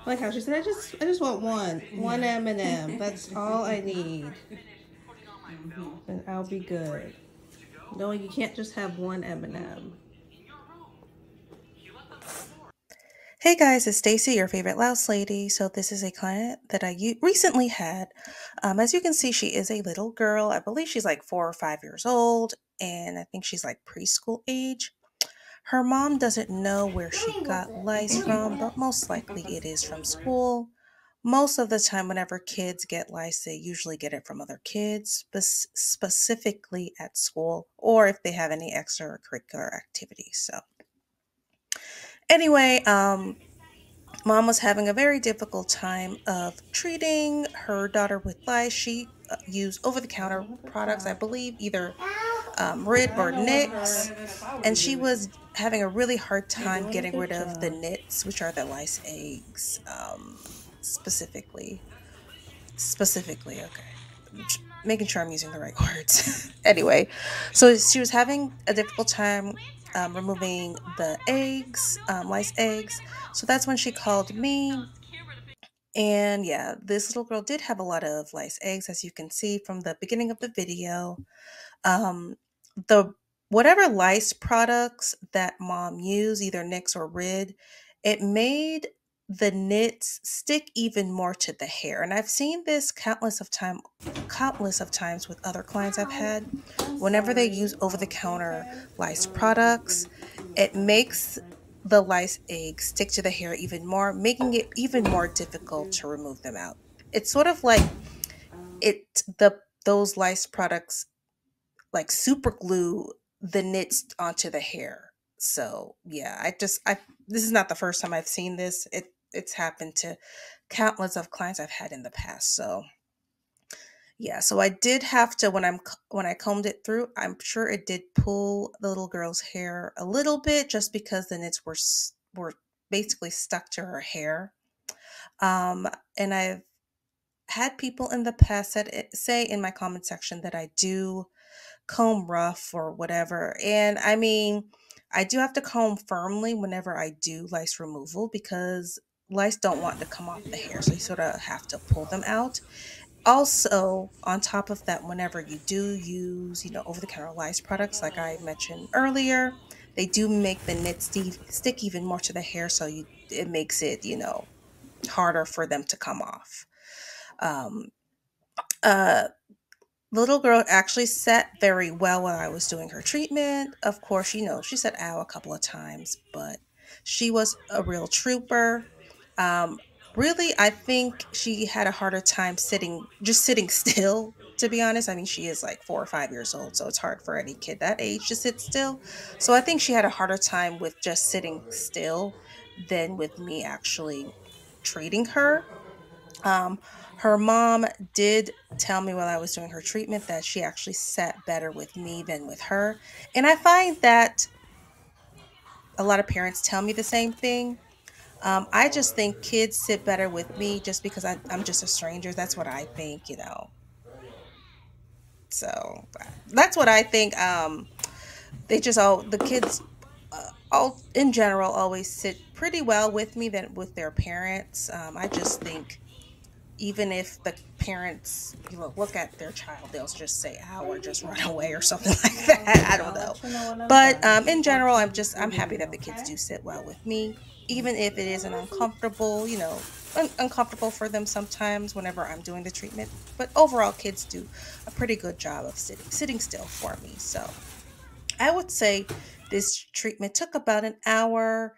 Like how she said, I just want one M&M. That's all I need, and I'll be good. No, you can't just have one M&M. Hey guys, it's Stacy, your favorite louse lady. So this is a client that I recently had. As you can see, she is a little girl. I believe she's like 4 or 5 years old, and I think she's like preschool age. Her mom doesn't know where she got lice from, but most likely it is from school. Most of the time, whenever kids get lice, they usually get it from other kids, specifically at school, or if they have any extracurricular activities. So anyway, Mom was having a very difficult time of treating her daughter with lice. She used over-the-counter products, I believe, either Rid or Nits, and she was having a really hard time getting rid of the nits, which are the lice eggs, specifically. Specifically, okay. Making sure I'm using the right words. Anyway, so she was having a difficult time removing the eggs, lice eggs. So that's when she called me. And yeah, this little girl did have a lot of lice eggs, as you can see from the beginning of the video. Um, the whatever lice products that mom used, either Nix or Rid, it made the nits stick even more to the hair. And I've seen this countless of times with other clients I've had. Whenever they use over-the-counter lice products, it makes the lice eggs stick to the hair even more, making it even more difficult to remove them out. It's sort of like those lice products like super glue the nits onto the hair. So yeah, I this is not the first time I've seen this. It's happened to countless of clients I've had in the past. So yeah, so I did have to when I combed it through, I'm sure it did pull the little girl's hair a little bit just because the nits were basically stuck to her hair. Um and I've had people in the past say in my comment section that I do comb rough or whatever. And I mean, I do have to comb firmly whenever I do lice removal because lice don't want to come off the hair. So you sort of have to pull them out. Also, on top of that, whenever you do use, over the counter lice products, like I mentioned earlier, they do make the knit stick even more to the hair. So it makes it, harder for them to come off. Um, uh, the little girl actually sat very well while I was doing her treatment. Of course, she said ow a couple of times, but she was a real trooper. Um, really, I think she had a harder time just sitting still, to be honest. I mean, she is like 4 or 5 years old, so it's hard for any kid that age to sit still. So I think she had a harder time with just sitting still than with me actually treating her. um, Her mom did tell me while I was doing her treatment that she actually sat better with me than with her. And I find that a lot of parents tell me the same thing. I just think kids sit better with me just because I'm just a stranger. That's what I think. So that's what I think. The kids, all in general, always sit pretty well with me than with their parents. I just think even if the parents look at their child, they'll just say ow or just run away or something like that. I don't I'll know, let you know when I'm but done. in general, I'm happy that the kids do sit well with me, even if it isn't uncomfortable, uncomfortable for them sometimes whenever I'm doing the treatment. But overall, kids do a pretty good job of sitting still for me. So I would say this treatment took about an hour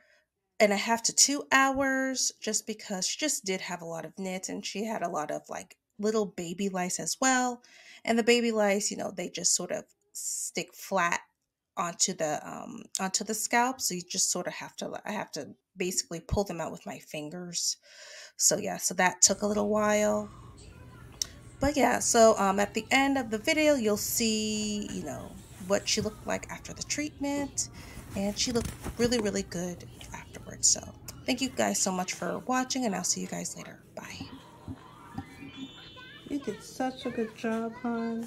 and a half to 2 hours, just because she just did have a lot of nits and she had a lot of like little baby lice as well. And the baby lice, they just sort of stick flat onto the scalp. So you just sort of I have to basically pull them out with my fingers. So yeah, so that took a little while. But yeah, so at the end of the video, you'll see, what she looked like after the treatment, and she looked really, really good afterwards. So thank you guys so much for watching, and I'll see you guys later. Bye. You did such a good job, hon.